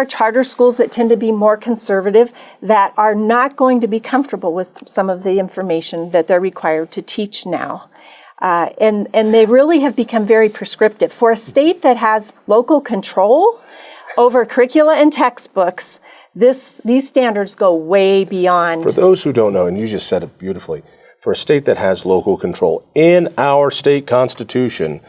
are charter schools that tend to be more conservative that are not going to be comfortable with some of the information that they're required to teach now. And they really have become very prescriptive. For a state that has local control over curricula and textbooks, these standards go way beyond. For those who don't know, and you just said it beautifully, for a state that has local control, in our state constitution,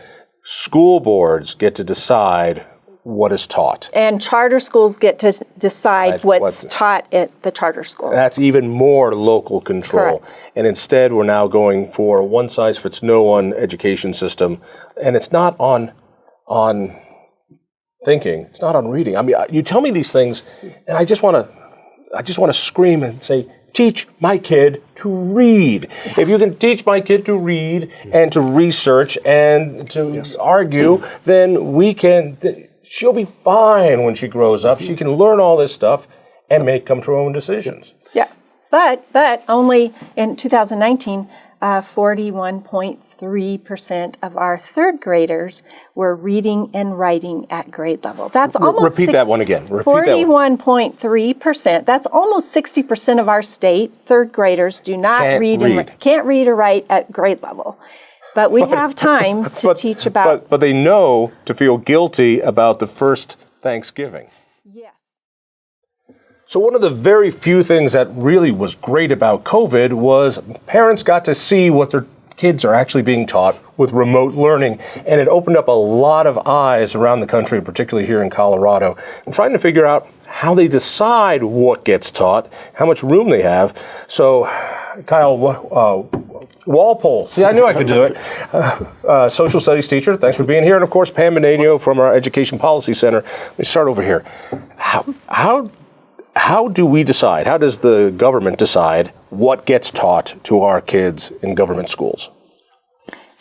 school boards get to decide what is taught. And charter schools get to decide what's taught at the charter school. That's even more local control. Correct. And instead, we're now going for a one-size-fits-no-one education system. And it's not on thinking. It's not on reading. I mean, you tell me these things, and I just want to scream and say, teach my kid to read. If you can teach my kid to read and to research and to argue, then we can. She'll be fine when she grows up. She can learn all this stuff and come to her own decisions. Yeah, but only in 2019, 41.3% of our third graders were reading and writing at grade level. That's almost repeat that one again. 41.3%. That's almost 60% of our state third graders do not can't read or write at grade level. But we have time to teach about. But they know to feel guilty about the first Thanksgiving. Yes. So one of the very few things that really was great about COVID was parents got to see what their kids are actually being taught with remote learning. And it opened up a lot of eyes around the country, particularly here in Colorado, and trying to figure out how they decide what gets taught, how much room they have. So, Kyle Walpole, see, I knew I could do it. Social studies teacher, thanks for being here. And of course, Pam Benigno from our Education Policy Center. Let me start over here. How do we decide, how does the government decide what gets taught to our kids in government schools?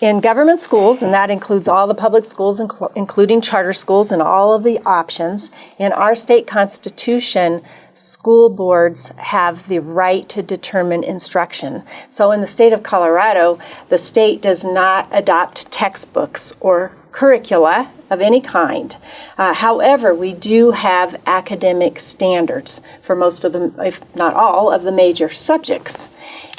In government schools, and that includes all the public schools, including charter schools and all of the options, in our state constitution, school boards have the right to determine instruction. So in the state of Colorado, the state does not adopt textbooks or curricula of any kind. However, we do have academic standards for most of them, if not all, of the major subjects.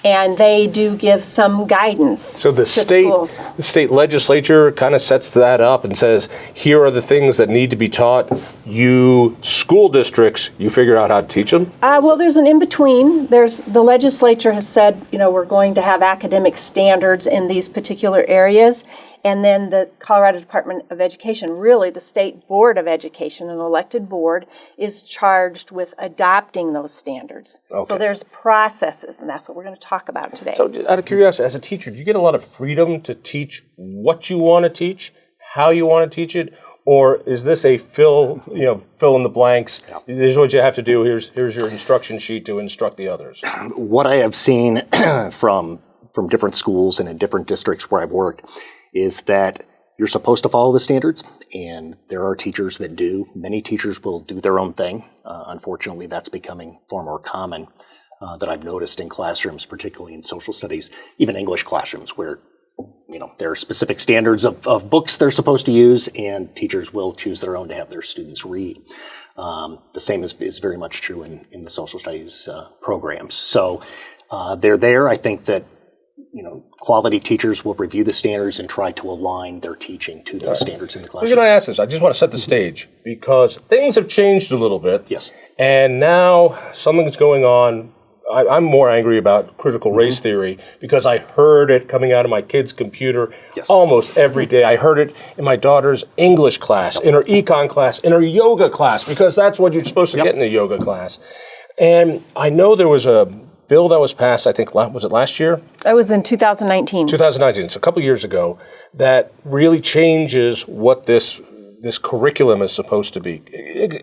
And they do give some guidance so the to schools. The state legislature kind of sets that up and says, here are the things that need to be taught. You school districts, you figure out how to teach them? Well, there's an in-between. The legislature has said, we're going to have academic standards in these particular areas. And then the Colorado Department of Education, really the State Board of Education, an elected board, is charged with adopting those standards. Okay. So there's processes, and that's what we're going to talk about today. So out of curiosity, as a teacher, do you get a lot of freedom to teach what you want to teach, how you want to teach it? Or is this a fill in the blanks? Yeah. This is what you have to do. Here's your instruction sheet to instruct the others. What I have seen from different schools and in different districts where I've worked is that you're supposed to follow the standards, and there are teachers that do. Many teachers will do their own thing. Unfortunately, that's becoming far more common that I've noticed in classrooms, particularly in social studies, even English classrooms, where there are specific standards of books they're supposed to use, and teachers will choose their own to have their students read. The same is very much true in the social studies programs. So they're there. I think that quality teachers will review the standards and try to align their teaching to those standards in the classroom. Reason I ask this, I just want to set the stage because things have changed a little bit. Yes. And now something's going on. I'm more angry about critical race theory because I heard it coming out of my kid's computer almost every day. I heard it in my daughter's English class, in her econ class, in her yoga class, because that's what you're supposed to get in a yoga class. And I know there was a bill that was passed, I think, was it last year? It was in 2019. 2019, so a couple years ago, that really changes what this curriculum is supposed to be.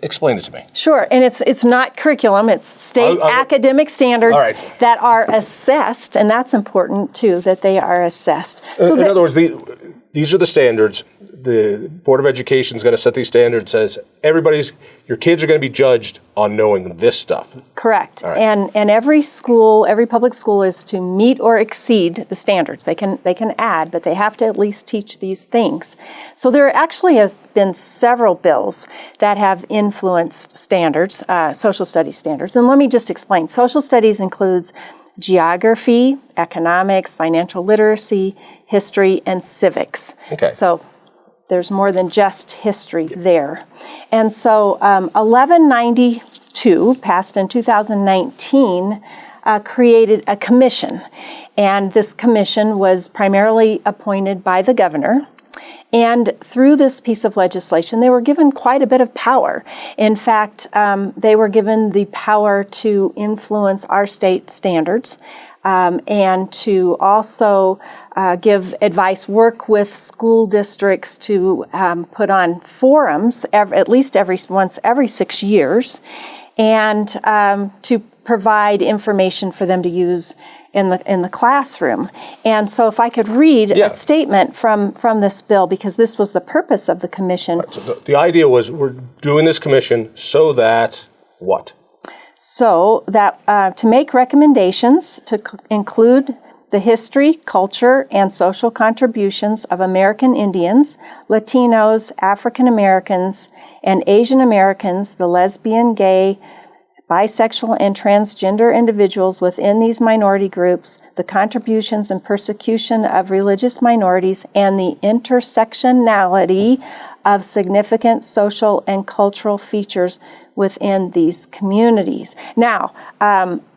Explain it to me. Sure, and it's not curriculum, it's state academic standards that are assessed, and that's important too, that they are assessed. So in other words, these are the standards. the Board of Education is going to set these standards, says your kids are going to be judged on knowing this stuff. Correct. Right. And every school, every public school is to meet or exceed the standards. They can add, but they have to at least teach these things. So there actually have been several bills that have influenced standards, social studies standards. And let me just explain. Social studies includes geography, economics, financial literacy, history, and civics. Okay. So there's more than just history there. And so 1192, passed in 2019, created a commission. And this commission was primarily appointed by the governor. And through this piece of legislation, they were given quite a bit of power. In fact, they were given the power to influence our state standards and to also give advice, work with school districts to put on forums at least once every 6 years, and to provide information for them to use in the classroom. And so if I could read a statement from this bill, because this was the purpose of the commission. Right, so the idea was we're doing this commission so that what? So that to make recommendations to include the history, culture, and social contributions of American Indians, Latinos, African Americans, and Asian Americans, the lesbian, gay, bisexual, and transgender individuals within these minority groups, the contributions and persecution of religious minorities, and the intersectionality of significant social and cultural features within these communities. Now,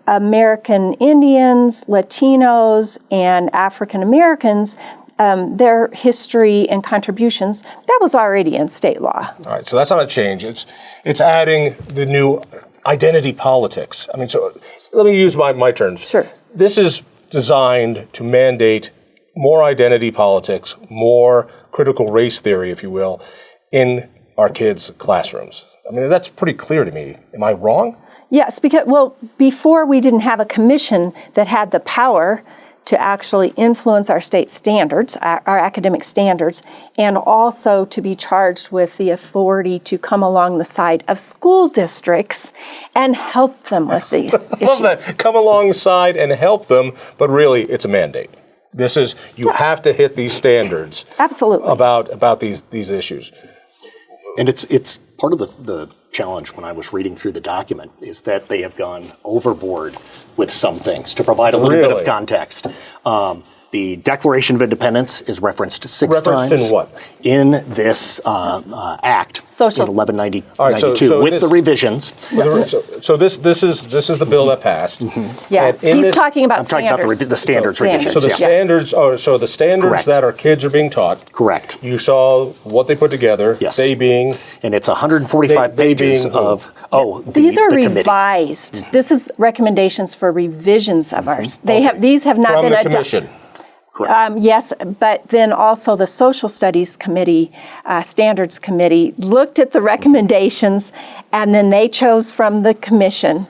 American Indians, Latinos, and African Americans, their history and contributions, that was already in state law. All right, so that's not a change. It's adding the new identity politics. I mean, so let me use my terms. Sure. This is designed to mandate more identity politics, more critical race theory, if you will, in our kids' classrooms. I mean, that's pretty clear to me. Am I wrong? Yes, because, before we didn't have a commission that had the power to actually influence our state standards, our academic standards, and also to be charged with the authority to come along the side of school districts and help them with these issues. I love that. Come alongside and help them, but really it's a mandate. This is, you have to hit these standards. Absolutely. About these issues. And it's part of the challenge when I was reading through the document is that they have gone overboard with some things to provide a little bit of context. The Declaration of Independence is referenced six times. Referenced in what? In this act Social. in 1192 right, so with the revisions. So this is the bill that passed. Yeah, he's talking about I'm talking about the standards revisions. So the standards are the standards Correct. that our kids are being taught. Correct. You saw what they put together. Yes. They being, and it's 145 pages of these are the committee. revised. This is recommendations for revisions of ours. These have not from been the commission. Yes, but then also the Social Studies Committee, Standards Committee, looked at the recommendations, and then they chose from the commission,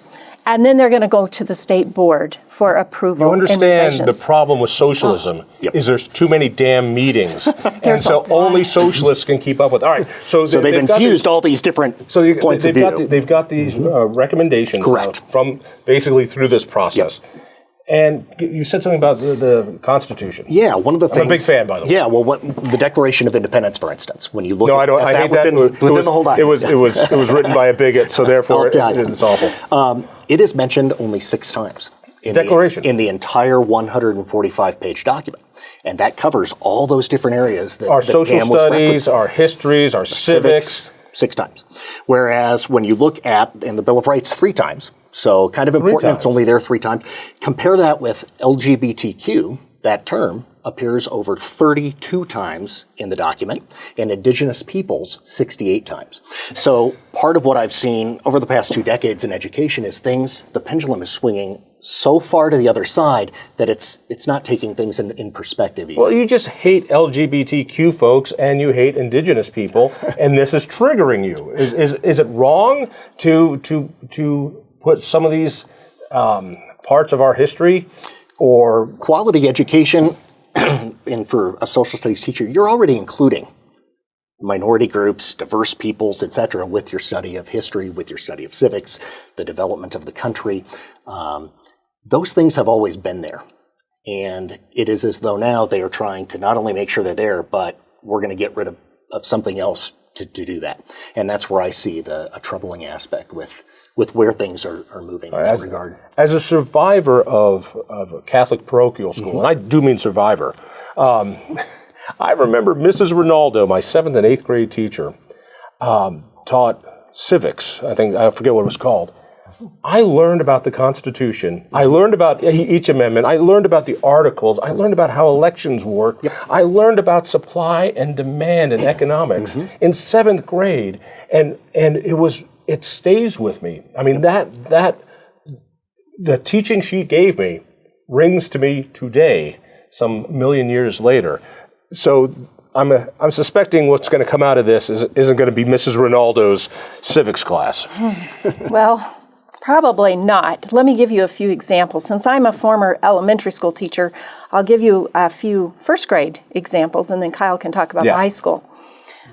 and then they're going to go to the state board for approval. You understand and the revisions. problem with socialism is there's too many damn meetings, and so only socialists can keep up with. All right, so they've infused all these different points of view. They've got these recommendations from basically through this process. Yep. And you said something about the Constitution. Yeah, one of the things. I'm a big fan, by the way. Yeah, well, the Declaration of Independence, for instance, when you look at I hate within the whole document. It was written by a bigot, so therefore it's awful. It is mentioned only 6 times in the entire 145-page document, and that covers all those different areas that our that social Pam was studies, referencing. our histories, our civics. 6 times. Whereas when you look at in the Bill of Rights 3 times. So kind of important, it's only there 3 times. Compare that with LGBTQ, that term appears over 32 times in the document, and Indigenous peoples 68 times. So part of what I've seen over the past 2 decades in education is the pendulum is swinging so far to the other side that it's not taking things in perspective either. Well, you just hate LGBTQ folks and you hate Indigenous people, and this is triggering you. Is it wrong to put some of these parts of our history or quality education, and for a social studies teacher, you're already including minority groups, diverse peoples, etc., with your study of history, with your study of civics, the development of the country. Those things have always been there. And it is as though now they are trying to not only make sure they're there, but we're going to get rid of something else to do that. And that's where I see a troubling aspect with where things are moving in that regard. As a survivor of a Catholic parochial school, and I do mean survivor, I remember Mrs. Ronaldo, my 7th and 8th grade teacher, taught civics. I forget what it was called. I learned about the Constitution. I learned about each amendment. I learned about the articles. I learned about how elections work. Yep. I learned about supply and demand and economics in 7th grade, and it stays with me. I mean, that the teaching she gave me rings to me today, some million years later. So I'm suspecting what's going to come out of this isn't going to be Mrs. Ronaldo's civics class. Well, probably not. Let me give you a few examples. Since I'm a former elementary school teacher, I'll give you a few first grade examples, and then Kyle can talk about high school.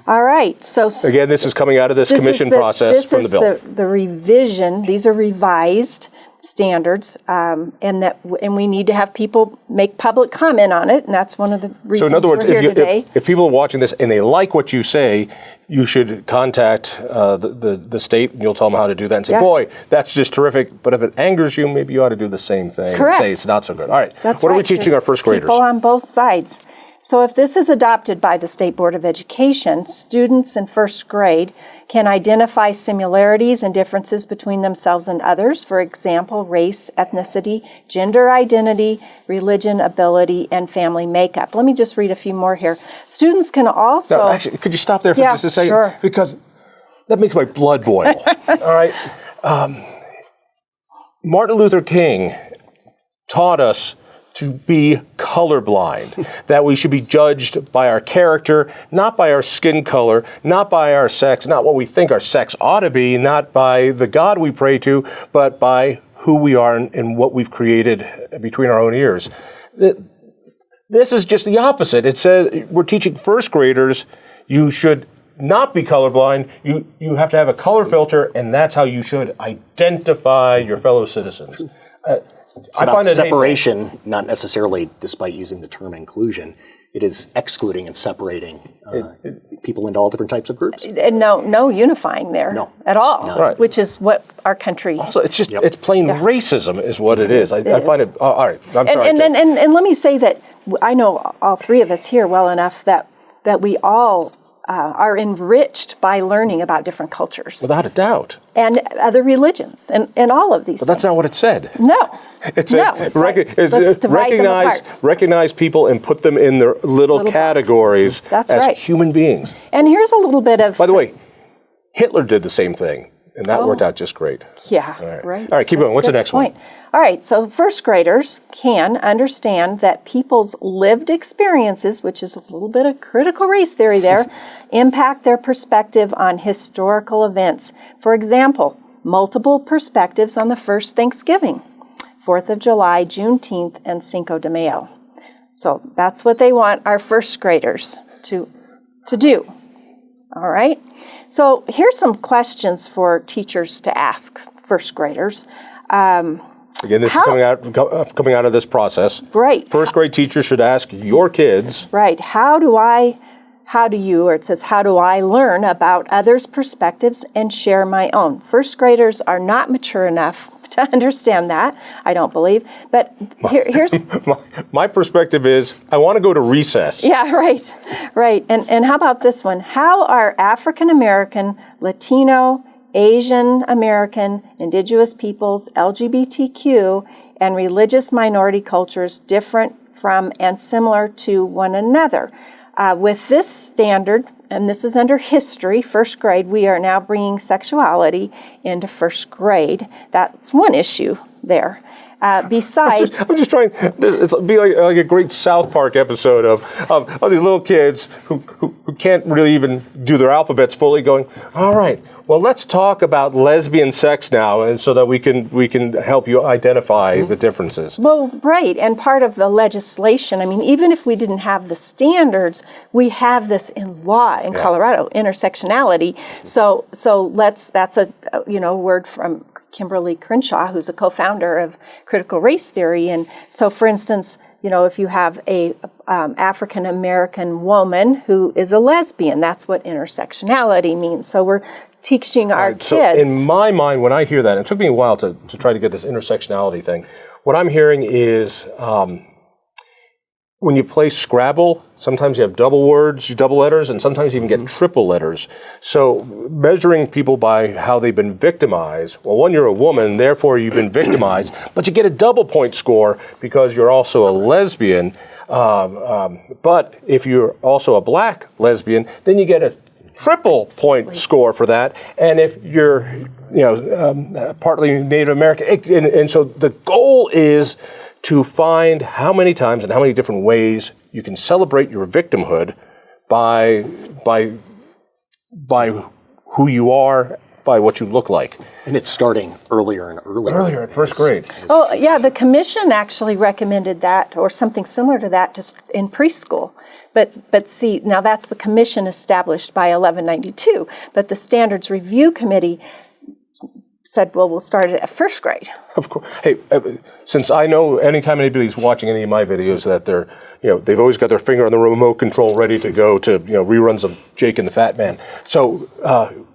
All right. So again, this is coming out of this commission process from the bill. This is the revision. These are revised standards, and we need to have people make public comment on it, and that's one of the reasons. So in other words, we're here today. if people are watching this and they like what you say, you should contact the state, and you'll tell them how to do that, and say, "Boy, that's just terrific." But if it angers you, maybe you ought to do the same thing. Correct. And say it's not so good. All right. That's what are we teaching our first graders? People on both sides. So if this is adopted by the State Board of Education, students in first grade can identify similarities and differences between themselves and others. For example, race, ethnicity, gender identity, religion, ability, and family makeup. Let me just read a few more here. Students can also... No, actually, could you stop there for just a second? Sure. Because that makes my blood boil. All right. Martin Luther King taught us to be colorblind, that we should be judged by our character, not by our skin color, not by our sex, not what we think our sex ought to be, not by the God we pray to, but by who we are and what we've created between our own ears. This is just the opposite. It says we're teaching first graders you should not be colorblind. You have to have a color filter, and that's how you should identify your fellow citizens. It's about separation, not necessarily, despite using the term inclusion, it is excluding and separating people into all different types of groups. And no unifying there at all, Right. which is what our country... Also, it's just, it's plain racism is what it is. I find it, all right, I'm sorry. And let me say that I know all three of us here well enough that we all are enriched by learning about different cultures. Without a doubt. And other religions, and all of these But things. that's not what it said. No. It's let's divide them apart. Recognize people and put them in their little categories as human beings. And here's a little bit of... By the way, Hitler did the same thing, and that worked out just great. Yeah, right. All right, keep going. What's the next one? All right, so first graders can understand that people's lived experiences, which is a little bit of critical race theory there, impact their perspective on historical events. For example, multiple perspectives on the first Thanksgiving, 4th of July, Juneteenth, and Cinco de Mayo. So that's what they want our first graders to do. All right? So here's some questions for teachers to ask first graders. Again, this is coming out of this process. Right. First grade teachers should ask your kids. Right. How do I learn about others' perspectives and share my own? First graders are not mature enough to understand that, I don't believe. But here's... My perspective is, I want to go to recess. Yeah, right. And how about this one? How are African American, Latino, Asian American, Indigenous peoples, LGBTQ, and religious minority cultures different from and similar to one another? With this standard, and this is under history, first grade, we are now bringing sexuality into first grade. That's one issue there. Besides... I'm just trying, it'll be like a great South Park episode of these little kids who can't really even do their alphabets fully going, all right, Well, let's talk about lesbian sex now, and so that we can help you identify the differences. Well, right, and part of the legislation, I mean, even if we didn't have the standards, we have this in law in Colorado, intersectionality. So that's a word from Kimberly Crenshaw, who's a co-founder of critical race theory. And so, for instance, if you have a African American woman who is a lesbian, that's what intersectionality means. So we're teaching our kids. So in my mind, when I hear that, it took me a while to try to get this intersectionality thing. What I'm hearing is when you play Scrabble, sometimes you have double words, double letters, and sometimes you even get triple letters. So measuring people by how they've been victimized, well, one, you're a woman, therefore you've been victimized, but you get a double point score because you're also a lesbian. But if you're also a black lesbian, then you get a triple point score for that. And if you're, partly Native American, and so the goal is to find how many times and how many different ways you can celebrate your victimhood by who you are, by what you look like. And it's starting earlier and earlier. Earlier, at first grade. Oh, yeah, the commission actually recommended that, or something similar to that, just in preschool. But see, now that's the commission established by 1192. But the Standards Review Committee said, well, we'll start it at first grade. Of course. Hey, since I know anytime anybody's watching any of my videos that they're, they've always got their finger on the remote control ready to go to, reruns of Jake and the Fat Man. So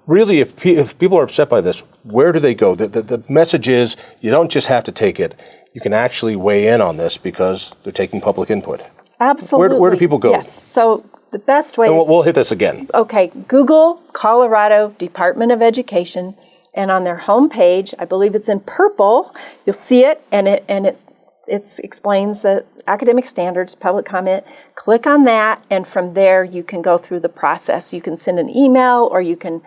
really, if people are upset by this, where do they go? The message is you don't just have to take it. You can actually weigh in on this because they're taking public input. Absolutely. Where do people go? Yes. So the best way is... We'll hit this again. Okay. Google Colorado Department of Education. And on their homepage, I believe it's in purple, you'll see it, and it explains the academic standards, public comment. Click on that, and from there you can go through the process. You can send an email, or you can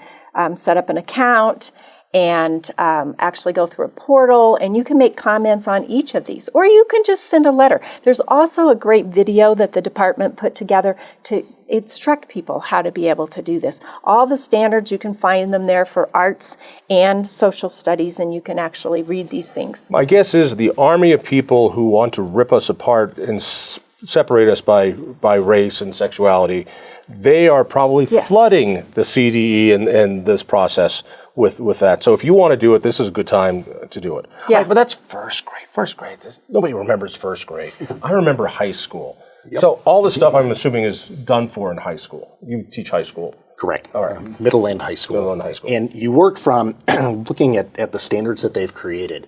set up an account and actually go through a portal, and you can make comments on each of these. Or you can just send a letter. There's also a great video that the department put together to instruct people how to be able to do this. All the standards, you can find them there for arts and social studies, and you can actually read these things. My guess is the army of people who want to rip us apart and separate us by race and sexuality, they are probably flooding the CDE and this process with that. So if you want to do it, this is a good time to do it. Yeah. Right, but that's first grade. First grade. Nobody remembers first grade. I remember high school. Yep. So all this stuff, I'm assuming, is done for in high school. You teach high school. Correct. All right. Middle and high school. Middle and high school. And you work from looking at the standards that they've created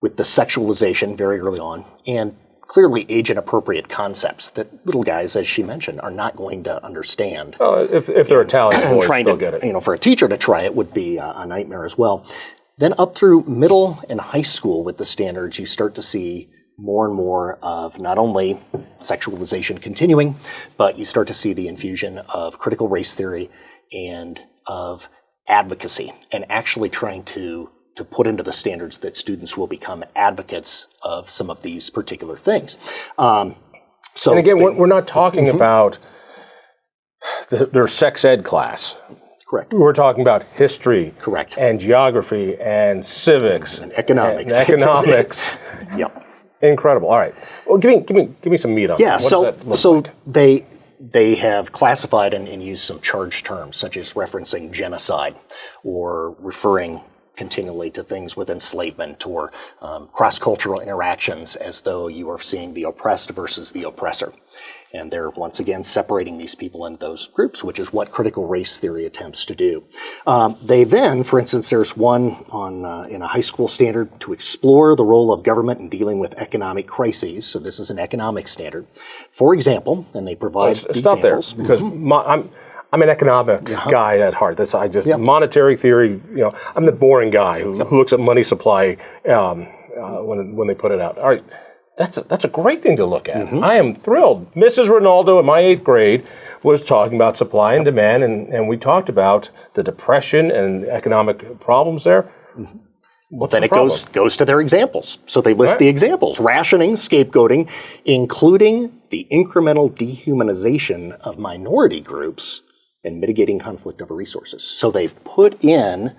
with the sexualization very early on, and clearly age-inappropriate concepts that little guys, as she mentioned, are not going to understand. If they're Italian boys, they'll get it. For a teacher to try it would be a nightmare as well. Then up through middle and high school with the standards, you start to see more and more of not only sexualization continuing, but you start to see the infusion of critical race theory and of advocacy, and actually trying to put into the standards that students will become advocates of some of these particular things. And again, we're not talking about their sex ed class. Correct. We're talking about history. Correct. And geography and civics. And economics. Yep. Incredible. All right. Well, give me some meat on that. Yeah. What does that look like? They have classified and used some charged terms, such as referencing genocide or referring continually to things with enslavement or cross-cultural interactions as though you are seeing the oppressed versus the oppressor. And they're once again separating these people into those groups, which is what critical race theory attempts to do. They then, for instance, there's one in a high school standard to explore the role of government in dealing with economic crises. So this is an economic standard. For example, and they provide stop examples. There, because I'm an economic guy at heart. Monetary theory. I'm the boring guy who looks at money supply when they put it out. All right, that's a great thing to look at. I am thrilled. Mrs. Ronaldo in my 8th grade was talking about supply and demand, and we talked about the depression and economic problems there. Well, then it goes to their examples. So they list the examples: rationing, scapegoating, including the incremental dehumanization of minority groups, and mitigating conflict over resources. So they've put in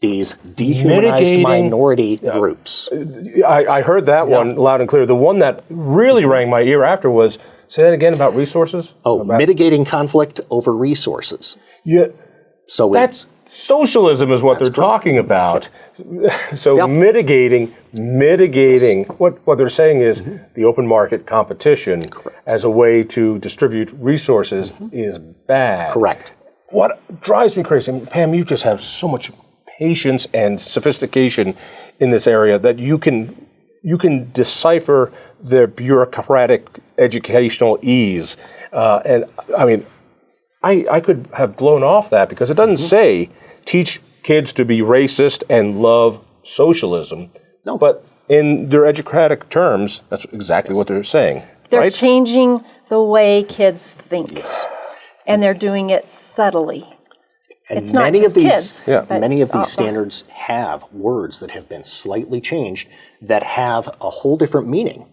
these dehumanized minority groups. I heard that one loud and clear. The one that really rang my ear after was, say that again about resources? Mitigating conflict over resources. Yeah. So that's socialism is what they're talking about. So mitigating, what they're saying is the open market competition as a way to distribute resources is bad. Correct. What drives me crazy, and Pam, you just have so much patience and sophistication in this area that you can decipher their bureaucratic educational ease. And I mean, I could have blown off that because it doesn't say teach kids to be racist and love socialism. No. But in their educatic terms, that's exactly what they're saying. They're changing the way kids think. Yes. And they're doing it subtly. And it's not just kids. Many of these standards have words that have been slightly changed that have a whole different meaning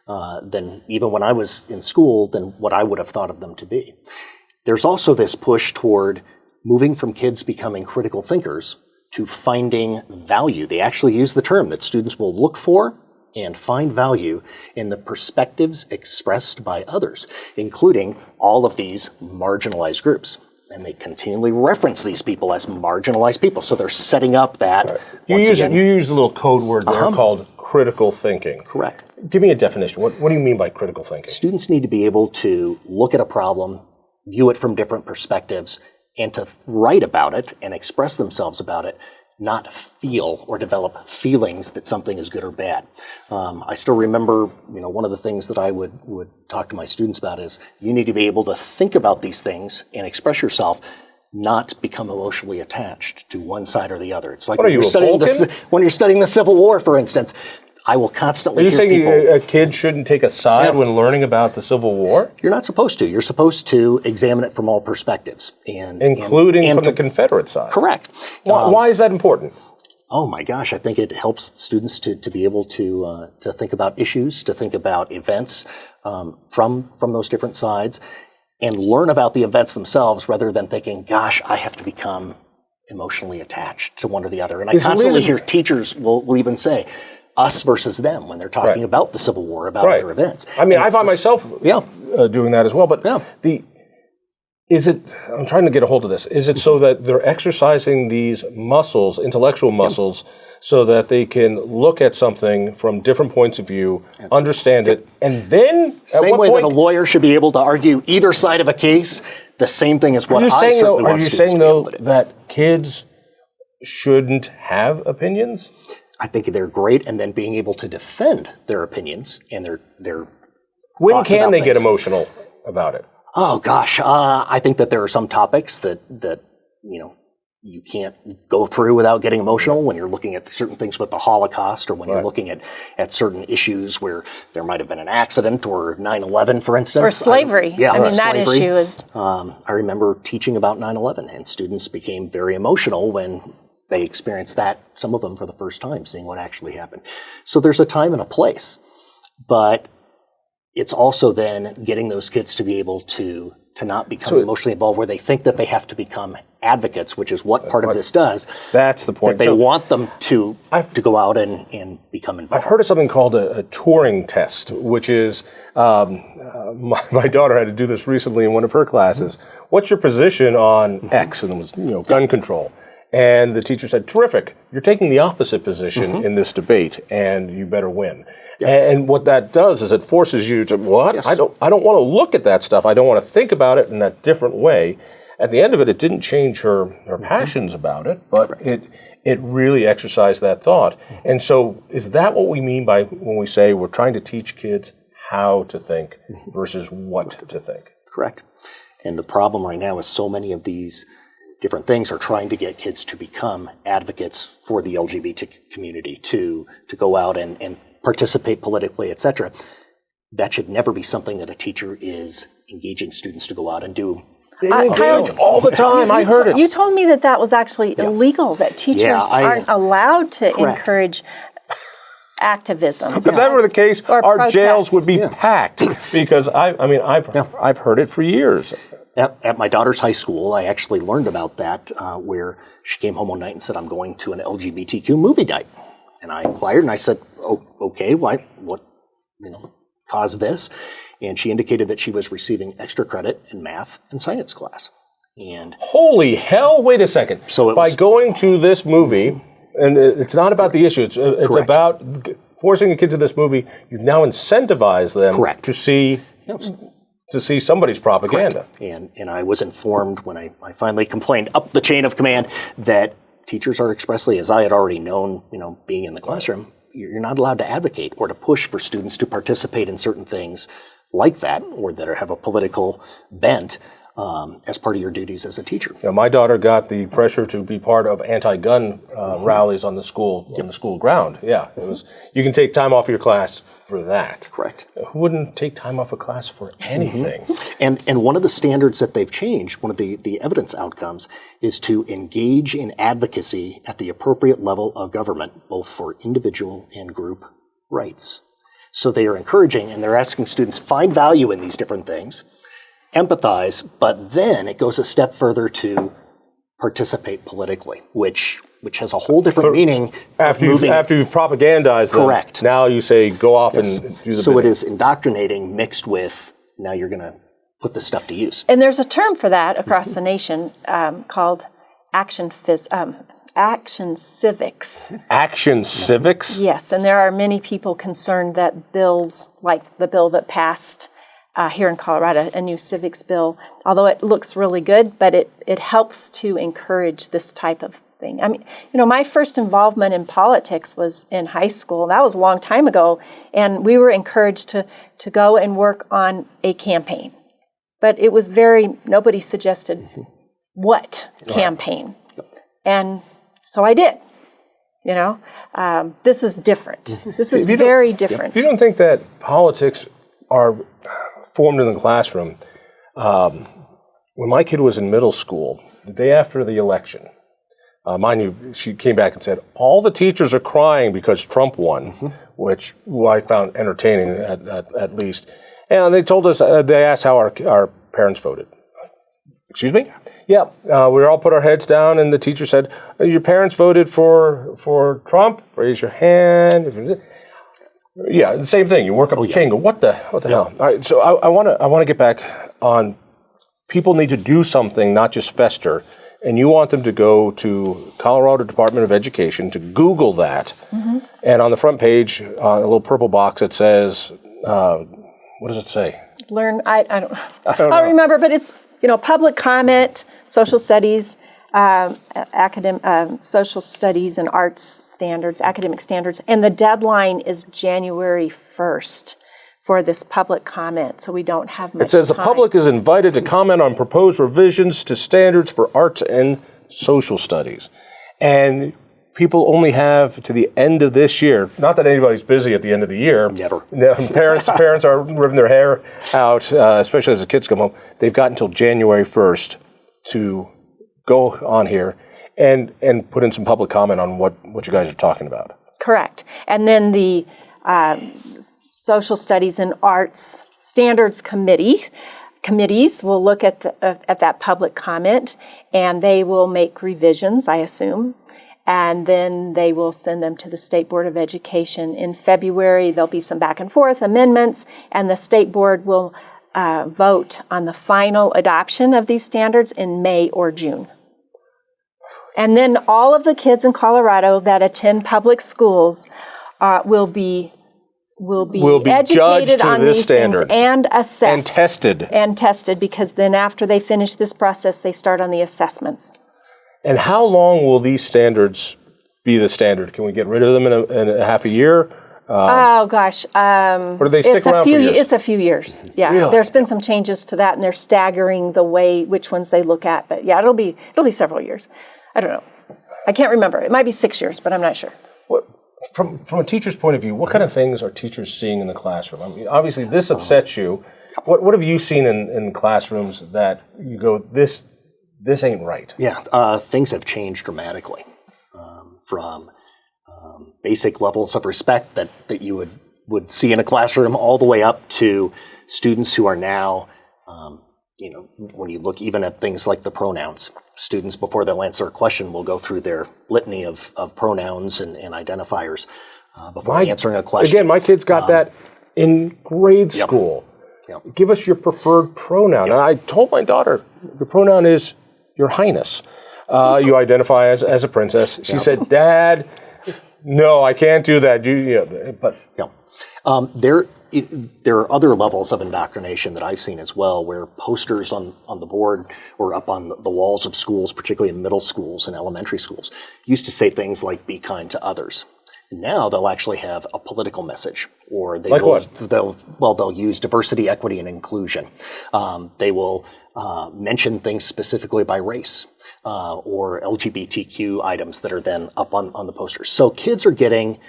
than even when I was in school than what I would have thought of them to be. There's also this push toward moving from kids becoming critical thinkers to finding value. They actually use the term that students will look for and find value in the perspectives expressed by others, including all of these marginalized groups. And they continually reference these people as marginalized people. So they're setting up that. You use a little code word there called critical thinking. Correct. Give me a definition. What do you mean by critical thinking? Students need to be able to look at a problem, view it from different perspectives, and to write about it and express themselves about it, not feel or develop feelings that something is good or bad. I still remember, one of the things that I would talk to my students about is you need to be able to think about these things and express yourself, not become emotionally attached to one side or the other. It's like when you're studying the Civil War, for instance. I will constantly hear people... Are you saying a kid shouldn't take a side when learning about the Civil War? You're not supposed to. You're supposed to examine it from all perspectives. Including from the Confederate side. Correct. Why is that important? Oh my gosh, I think it helps students to be able to think about issues, to think about events from those different sides, and learn about the events themselves rather than thinking, gosh, I have to become emotionally attached to one or the other. And I constantly hear teachers will even say, us versus them when they're talking about the Civil War, about other events. I mean, I find myself doing that as well. But I'm trying to get a hold of this. Is it so that they're exercising these muscles, intellectual muscles, so that they can look at something from different points of view, understand it, and then same way that a lawyer should be able to argue either side of a case, the same thing is what I certainly want students to be able to do. That kids shouldn't have opinions? I think they're great, and then being able to defend their opinions and their when can they get emotional about it? Oh gosh, I think that there are some topics that you can't go through without getting emotional when you're looking at certain things with the Holocaust, or when you're looking at certain issues where there might have been an accident, or 9/11, for instance, or slavery. That slavery. Issue is. I remember teaching about 9/11, and students became very emotional when they experienced that, some of them for the first time, seeing what actually happened. So there's a time and a place, but it's also then getting those kids to be able to not become emotionally involved, where they think that they have to become advocates, which is what part of this does. That's the point. That they want them to go out and become involved. I've heard of something called a Turing test, which is, my daughter had to do this recently in one of her classes. What's your position on X? And it was, gun control. And the teacher said, terrific, you're taking the opposite position in this debate, and you better win. Yeah. And what that does is it forces you to, Yes. I don't want to look at that stuff. I don't want to think about it in that different way. At the end of it, it didn't change her passions about it, but it really exercised that thought. And so is that what we mean by when we say we're trying to teach kids how to think versus what to think? Correct. And the problem right now is so many of these different things are trying to get kids to become advocates for the LGBT community, to go out and participate politically, etc. That should never be something that a teacher is engaging students to go out and do. Kyle, all the time. I heard it. You told me that was actually illegal, that teachers aren't allowed to encourage activism. If that were the case, our jails would be packed, because I've heard it for years. At my daughter's high school, I actually learned about that, where she came home one night and said, I'm going to an LGBTQ movie night. And I inquired and I said, oh, okay, why, what, caused this? And she indicated that she was receiving extra credit in math and science class. And holy hell, wait a second. So by going to this movie, and it's not about the issue, it's about forcing a kid to this movie, you've now incentivized them to see somebody's propaganda. Correct. And I was informed when I finally complained up the chain of command that teachers are expressly, as I had already known, being in the classroom, you're not allowed to advocate or to push for students to participate in certain things like that or that have a political bent as part of your duties as a teacher. My daughter got the pressure to be part of anti-gun rallies on the school ground. Yeah, it was. You can take time off your class for that. Correct. Who wouldn't take time off a class for anything? And one of the standards that they've changed, one of the evidence outcomes, is to engage in advocacy at the appropriate level of government, both for individual and group rights. So they are encouraging and they're asking students find value in these different things, empathize, but then it goes a step further to participate politically, which has a whole different meaning. After you've propagandized them, correct. Now you say go off and do the So bidding. it is indoctrinating mixed with now you're going to put this stuff to use. And there's a term for that across the nation called action civics. Action civics? Yes, and there are many people concerned that bills, like the bill that passed here in Colorado, a new civics bill, although it looks really good, but it helps to encourage this type of thing. I mean, my first involvement in politics was in high school. That was a long time ago, and we were encouraged to go and work on a campaign. But it was nobody suggested what campaign. And so I did. This is different. This is very different. If you don't think that politics are formed in the classroom, when my kid was in middle school, the day after the election, mind you, she came back and said, all the teachers are crying because Trump won, which I found entertaining at least. And they told us, they asked how our parents voted. Excuse me? Yeah, we all put our heads down, and the teacher said, your parents voted for Trump? Raise your hand. Yeah, the same thing. You work up the chain. Go, what the hell? All right, so I want to get back on. People need to do something, not just fester. And you want them to go to Colorado Department of Education to Google that, and on the front page, a little purple box, it says, what does it say? Learn. I don't remember, but it's public comment, social studies, social studies and arts standards, academic standards, and the deadline is January 1st for this public comment, so we don't have much time. It says the public is invited to comment on proposed revisions to standards for arts and social studies. And people only have to the end of this year, not that anybody's busy at the end of the year. Never. Parents are ripping their hair out, especially as the kids come home. They've got until January 1st to go on here and put in some public comment on what you guys are talking about. Correct. And then the Social Studies and Arts Standards Committees will look at that public comment, and they will make revisions, I assume, and then they will send them to the State Board of Education. In February, there'll be some back and forth amendments, and the State Board will vote on the final adoption of these standards in May or June. And then all of the kids in Colorado that attend public schools will be educated on these things and assessed. And tested, because then after they finish this process, they start on the assessments. And how long will these standards be the standard? Can we get rid of them in a half a year? Oh, gosh. Or do they stick around for years? It's a few years, yeah. Really? There's been some changes to that, and they're staggering which ones they look at. But yeah, it'll be several years. I don't know. I can't remember. It might be 6 years, but I'm not sure. From a teacher's point of view, what kind of things are teachers seeing in the classroom? I mean, obviously, this upsets you. What have you seen in classrooms that you go, this ain't right? Yeah, things have changed dramatically from basic levels of respect that you would see in a classroom all the way up to students who are now when you look even at things like the pronouns, students, before they'll answer a question, will go through their litany of pronouns and identifiers before answering a question. Again, my kids got that in grade school. Yep. Give us your preferred pronoun. And I told my daughter, your pronoun is Your Highness. You identify as a princess. She said, Dad, no, I can't do that. There are other levels of indoctrination that I've seen as well, where posters on the board or up on the walls of schools, particularly in middle schools and elementary schools, used to say things like "be kind to others." Now they'll actually have a political message, or they'll use diversity, equity, and inclusion. They will mention things specifically by race or LGBTQ items that are then up on the posters. So kids are getting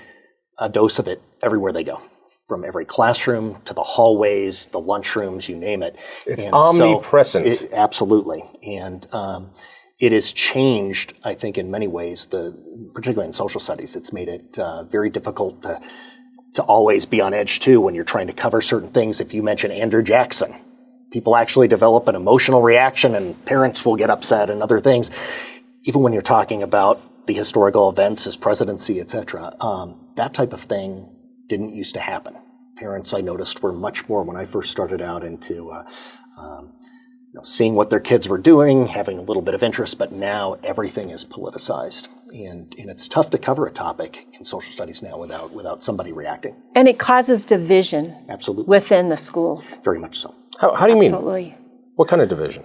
a dose of it everywhere they go, from every classroom to the hallways, the lunchrooms, you name it. It's omnipresent. Absolutely. And it has changed, I think, in many ways, particularly in social studies. It's made it very difficult to always be on edge, too, when you're trying to cover certain things. If you mention Andrew Jackson, people actually develop an emotional reaction and parents will get upset and other things. Even when you're talking about the historical events, his presidency, et cetera, that type of thing didn't used to happen. Parents, I noticed, were much more, when I first started out, into seeing what their kids were doing, having a little bit of interest, but now everything is politicized. And it's tough to cover a topic in social studies now without somebody reacting. And it causes division. Absolutely. Within the schools. Very much so. How do you mean? Absolutely. What kind of division?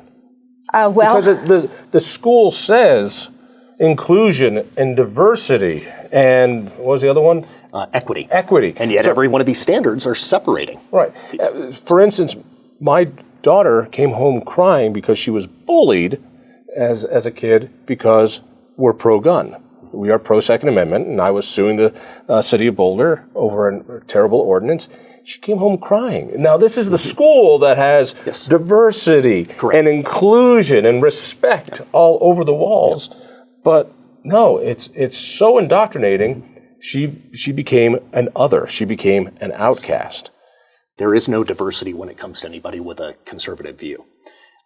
Because the school says inclusion and diversity and what was the other one? Equity. Equity. And yet every one of these standards are separating. Right. For instance, my daughter came home crying because she was bullied as a kid because we're pro-gun. We are pro-Second Amendment, and I was suing the city of Boulder over a terrible ordinance. She came home crying. Now, this is the school that has diversity and inclusion and respect all over the walls. But no, it's so indoctrinating. She became an other. She became an outcast. There is no diversity when it comes to anybody with a conservative view.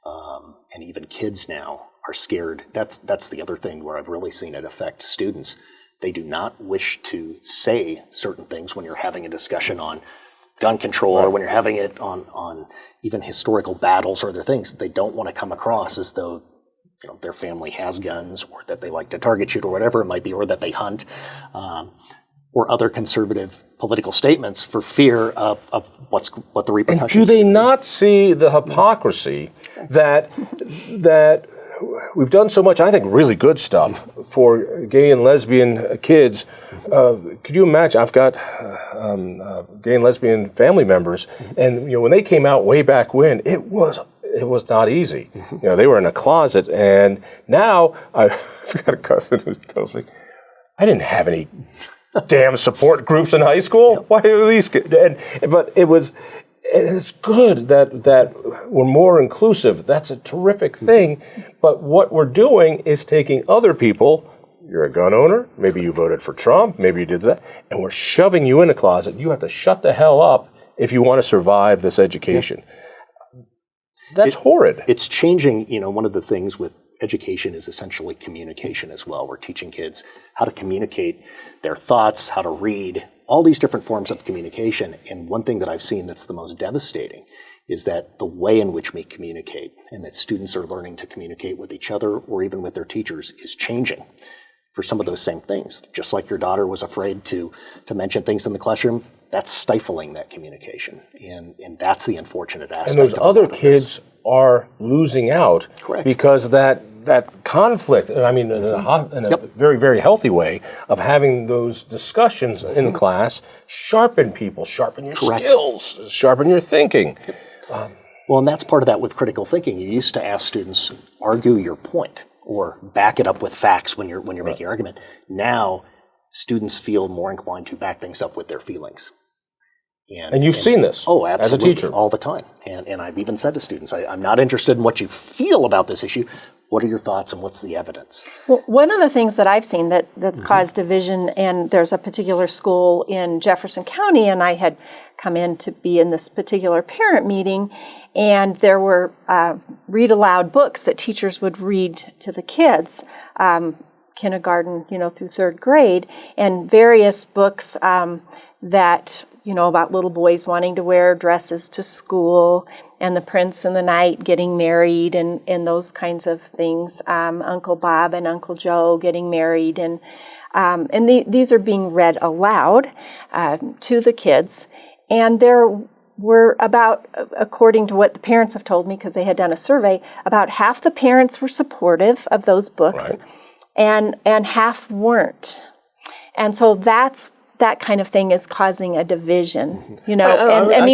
And even kids now are scared. That's the other thing where I've really seen it affect students. They do not wish to say certain things when you're having a discussion on gun control or when you're having it on even historical battles or other things. They don't want to come across as though their family has guns or that they like to target shoot or whatever it might be, or that they hunt. Or other conservative political statements for fear of what the repercussions are. And do they not see the hypocrisy that we've done so much, I think, really good stuff for gay and lesbian kids? Could you imagine? I've got gay and lesbian family members, and when they came out way back when, it was not easy. They were in a closet, and now I've got a cousin who tells me, I didn't have any damn support groups in high school. Why are these kids? But it's good that we're more inclusive. That's a terrific thing. But what we're doing is taking other people. You're a gun owner. Maybe you voted for Trump. Maybe you did that. And we're shoving you in a closet. You have to shut the hell up if you want to survive this education. That's horrid. It's changing. One of the things with education is essentially communication as well. We're teaching kids how to communicate their thoughts, how to read, all these different forms of communication. And one thing that I've seen that's the most devastating is that the way in which we communicate and that students are learning to communicate with each other or even with their teachers is changing for some of those same things. Just like your daughter was afraid to mention things in the classroom, that's stifling that communication. And that's the unfortunate aspect. And those other kids are losing out. Correct. Because that conflict, I mean, in a very, very healthy way of having those discussions in class, sharpen people, sharpen your skills, sharpen your thinking. Well, and that's part of that with critical thinking. You used to ask students, argue your point or back it up with facts when you're making an argument. Now, students feel more inclined to back things up with their feelings. And you've seen this absolutely, as a teacher. All the time. And I've even said to students, I'm not interested in what you feel about this issue. What are your thoughts and what's the evidence? Well, one of the things that I've seen that's caused division, and there's a particular school in Jefferson County, and I had come in to be in this particular parent meeting, and there were read aloud books that teachers would read to the kids, kindergarten, through third grade, and various books that, about little boys wanting to wear dresses to school, and the prince and the knight getting married, and those kinds of things. Uncle Bob and Uncle Joe getting married, and these are being read aloud to the kids. And there were about, according to what the parents have told me, because they had done a survey, about half the parents were supportive of those books, and half weren't. And so that kind of thing is causing a division,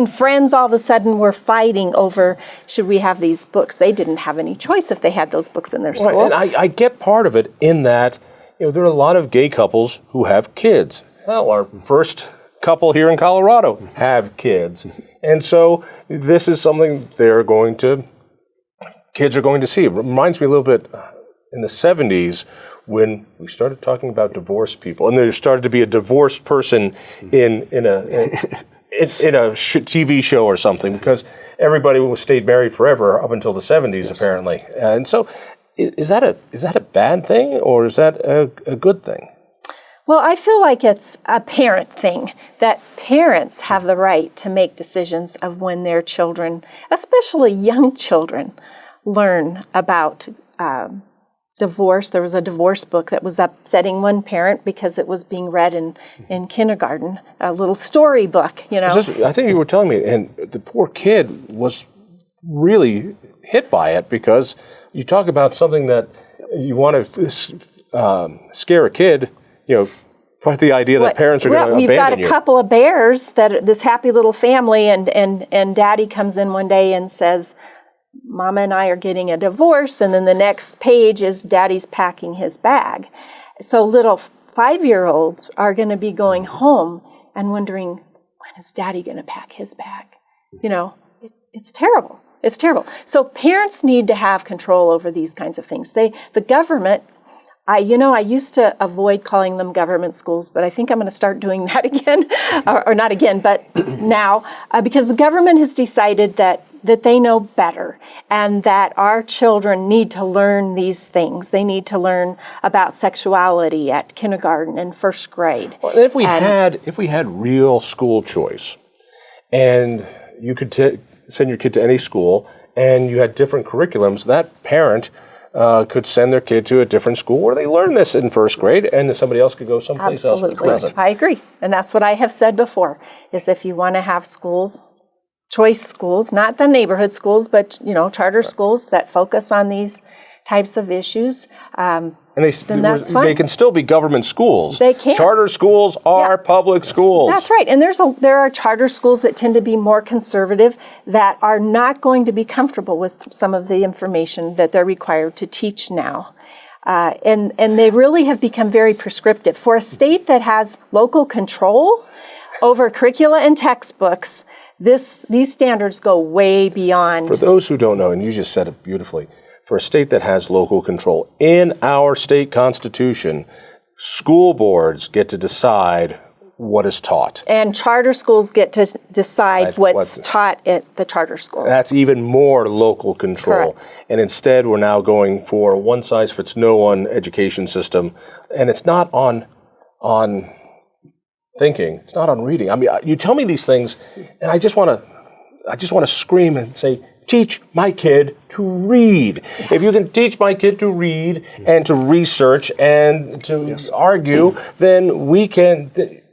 friends all of a sudden were fighting over, should we have these books? They didn't have any choice if they had those books in their school. Right. And I get part of it in that, there are a lot of gay couples who have kids. Well, our first couple here in Colorado have kids. And so this is something kids are going to see. It reminds me a little bit in the 70s when we started talking about divorced people, and there started to be a divorced person in a TV show or something, because everybody stayed married forever up until the 70s, apparently. And so, is that a bad thing, or is that a good thing? Well, I feel like it's a parent thing, that parents have the right to make decisions of when their children, especially young children, learn about divorce. There was a divorce book that was upsetting one parent because it was being read in kindergarten, a little story book, I think you were telling me, and the poor kid was really hit by it, because you talk about something that you want to scare a kid, but the idea that parents are going to abandon you. We've got a couple of bears, this happy little family, and Daddy comes in one day and says, Mama and I are getting a divorce, and then the next page is Daddy's packing his bag. So little 5-year-olds are going to be going home and wondering, when is Daddy going to pack his bag? It's terrible. It's terrible. So parents need to have control over these kinds of things. The government, I used to avoid calling them government schools, but I think I'm going to start doing that again, or not again, but now, because the government has decided that they know better, and that our children need to learn these things. They need to learn about sexuality at kindergarten and first grade. Well, if we had real school choice, and you could send your kid to any school, and you had different curriculums, that parent could send their kid to a different school where they learn this in first grade, and somebody else could go someplace else. Absolutely, I agree, and that's what I have said before. Is if you want to have schools, choice schools, not the neighborhood schools, but charter schools that focus on these types of issues. And they can still be government schools. They can. Charter schools are public schools. That's right. And there are charter schools that tend to be more conservative, that are not going to be comfortable with some of the information that they're required to teach now. And they really have become very prescriptive. For a state that has local control over curricula and textbooks, these standards go way beyond. For those who don't know, and you just said it beautifully, for a state that has local control, in our state constitution, school boards get to decide what is taught. And charter schools get to decide what's taught at the charter school. That's even more local control. Correct. And instead, we're now going for a one-size-fits-no-one education system, and it's not on thinking. It's not on reading. I mean, you tell me these things, and I just want to scream and say, teach my kid to read. If you can teach my kid to read and to research and to argue, then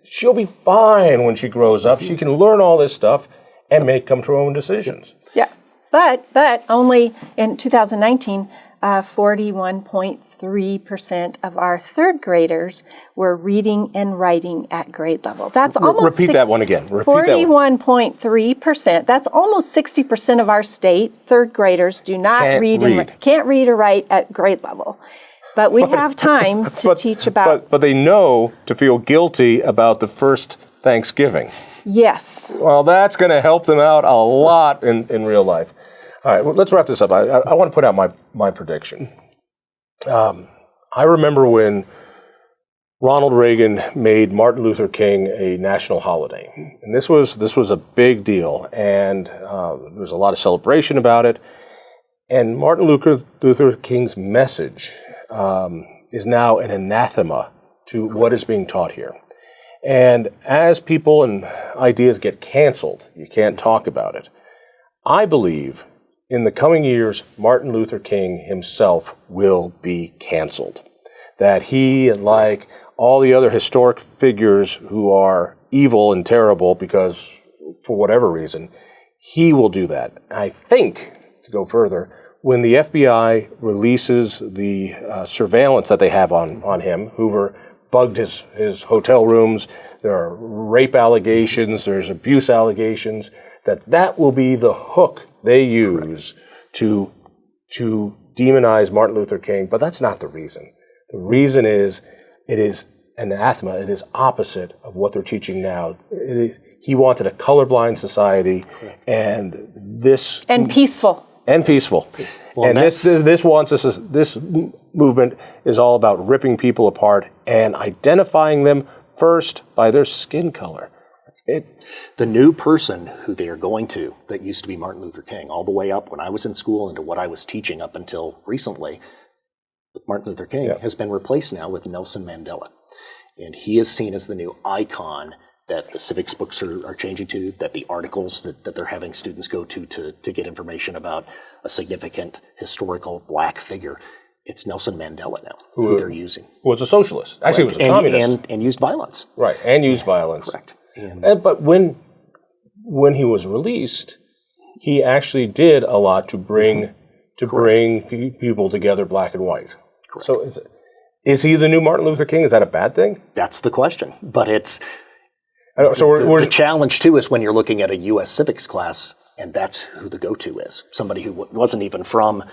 she'll be fine when she grows up. She can learn all this stuff and come to her own decisions. Yeah, but only in 2019, 41.3% of our third graders were reading and writing at grade level. That's almost repeat that one again. 41.3%. That's almost 60% of our state third graders do not can't read or write at grade level. But we have time to teach about. But they know to feel guilty about the first Thanksgiving. Yes. Well, that's going to help them out a lot in real life. All right, well, let's wrap this up. I want to put out my prediction. I remember when Ronald Reagan made Martin Luther King a national holiday. And this was a big deal, and there was a lot of celebration about it. And Martin Luther King's message is now an anathema to what is being taught here. And as people and ideas get canceled, you can't talk about it. I believe in the coming years, Martin Luther King himself will be canceled. That he, like all the other historic figures who are evil and terrible because, for whatever reason, he will do that. I think, to go further, when the FBI releases the surveillance that they have on him, Hoover bugged his hotel rooms, there are rape allegations, there's abuse allegations, that will be the hook they use to demonize Martin Luther King. But that's not the reason. The reason is it is anathema. It is opposite of what they're teaching now. He wanted a colorblind society, and this peaceful. And peaceful. Well, and this movement is all about ripping people apart and identifying them first by their skin color. The new person who they are going to, that used to be Martin Luther King, all the way up when I was in school into what I was teaching up until recently, with Martin Luther King, has been replaced now with Nelson Mandela. And he is seen as the new icon that the civics books are changing to, that the articles that they're having students go to get information about a significant historical black figure. It's Nelson Mandela now, who they're using. Who was a socialist. Actually, he was a communist. And used violence. Right, and used violence. Correct. But when he was released, he actually did a lot to bring people together, black and white. Correct. So is he the new Martin Luther King? Is that a bad thing? That's the question. But it's the challenge too is when you're looking at a U.S. civics class, and that's who the go-to is. Somebody who wasn't even from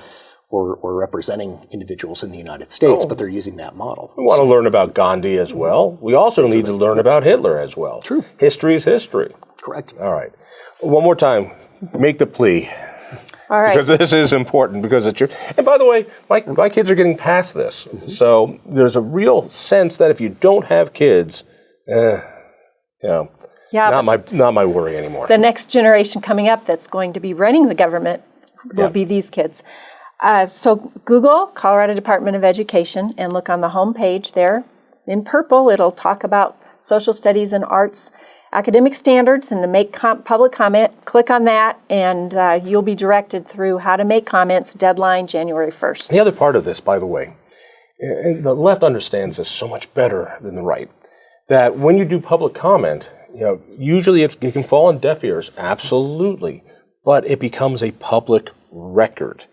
or representing individuals in the United States, but they're using that model. We want to learn about Gandhi as well. We also need to learn about Hitler as well. True. History is history. Correct. All right. One more time, make the plea. All right. Because this is important, because it's your... And by the way, my kids are getting past this. So there's a real sense that if you don't have kids, not my worry anymore. The next generation coming up that's going to be running the government will be these kids. So Google Colorado Department of Education and look on the home page there. In purple, it'll talk about social studies and arts academic standards, and to make public comment, click on that, and you'll be directed through how to make comments. Deadline January 1st. The other part of this, by the way, and the left understands this so much better than the right, that when you do public comment, usually it can fall on deaf ears, absolutely, but it becomes a public record,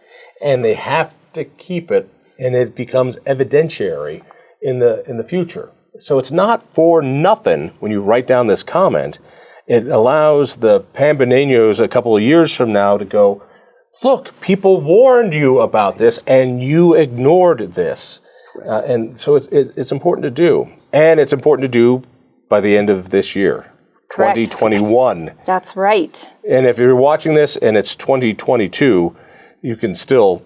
and they have to keep it, and it becomes evidentiary in the future. So it's not for nothing when you write down this comment. It allows the Pam Benignos a couple of years from now to go, look, people warned you about this, and you ignored this. And so it's important to do. And it's important to do by the end of this year, Correct. 2021. That's right. And if you're watching this and it's 2022, you can still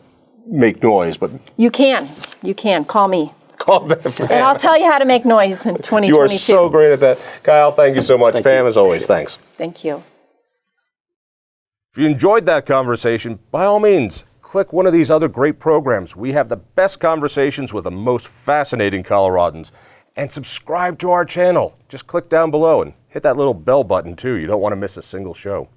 make noise. But You can. Call me. Call Pam. And I'll tell you how to make noise in 2022. You are so great at that. Kyle, thank you so much. Thank Pam, you. as always, thanks. Thank you. If you enjoyed that conversation, by all means, click one of these other great programs. We have the best conversations with the most fascinating Coloradans. And subscribe to our channel. Just click down below and hit that little bell button too. You don't want to miss a single show.